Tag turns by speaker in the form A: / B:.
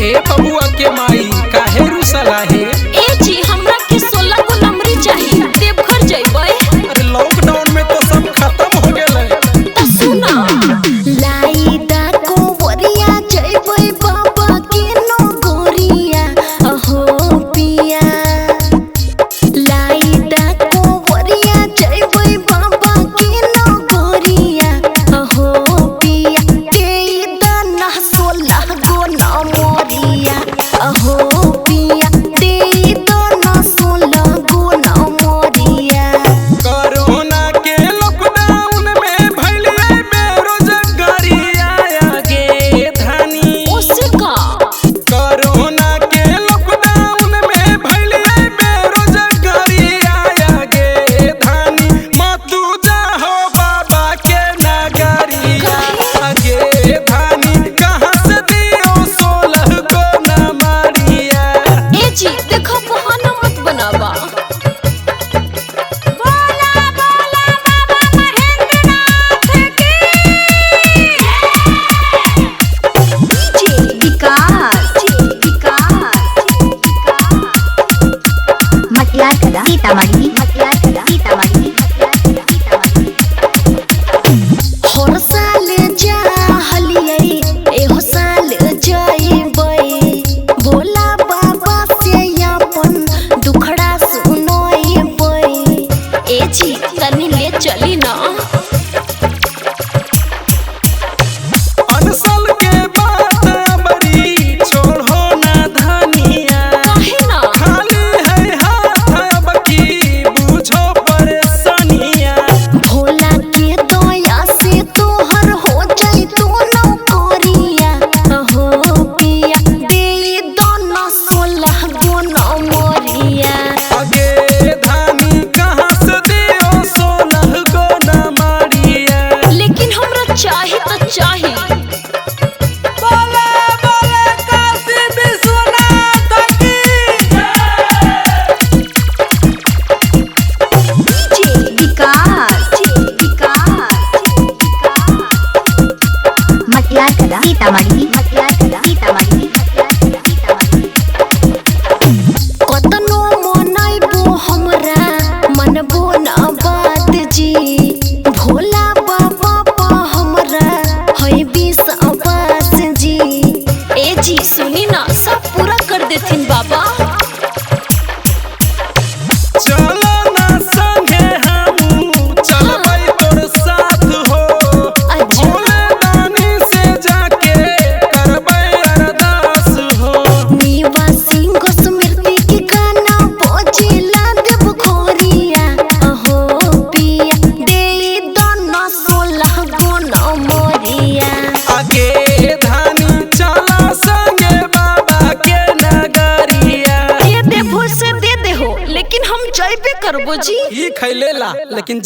A: ए बबुआ के माई काहे रुसला हे?
B: ए जी हमरा के 16 को नंबरी चाहिए, देवघर जइबै।
A: अरे लॉकडाउन में तो सब खत्म हो गेलै।
B: त सुना लाई दा को वरिया जइबै बाबा के नगरिया अहो पिया। लाई दा को वरिया जइबै बाबा के नगरिया अहो पिया। के दाना 16 को नमरिया अहो पिया। दे दाना 16 को नमरिया।
A: कोरोना के लॉकडाउन में भइले बेरोजगारी आगे धानी।
B: ओसे का
A: कोरोना के लॉकडाउन में भइले बेरोजगारी आगे धानी। मतू जाहो बाबा के नगरिया आगे धानी। कहाँ से दियो 16 को नमरिया?
B: ए जी देखो बहाना मत बनावा। हर साल जाहलियै एहो साल जइबै। भोला बाबा से अपन दुखड़ा सुनइबै। ए जी तनी ले चली ना।
A: अनसल के बात बड़ी छोड़ो ना धनिया।
B: काहे ना
A: खाली है हाथ अब की बुझो परेशानिया।
B: भोला के दया से तोहर हो जाई तो नौकरिया अहो पिया। दे दोना 16 को नमरिया।
A: आगे धानी कहाँ से दियो 16 को नमरिया?
B: लेकिन हमरा चाही तो चाही।
A: बोले बोले काशी विश्वनाथ की।
B: कतनो मनाइबो हमरा मनबो ना बात जी। भोला बाबा पा हमरा है विश्वास जी। ए जी सुनी ना सब पूरा कर देथिन बाबा।
A: चलो ना संगे हमू चलबै तोर साथ हो।
B: अच्छा
A: भोले दानी से जाके करबै अरदास हो।
B: निवासी को स्मृति के गाना बजेला देव खोरिया अहो पिया। दे दोना 16 को नमरिया।
A: आगे धानी चला संगे बाबा के नगरिया।
B: दे दे भूल से दे दे हो, लेकिन हम जइबे करबो जी।
A: ई खैलेला लेकिन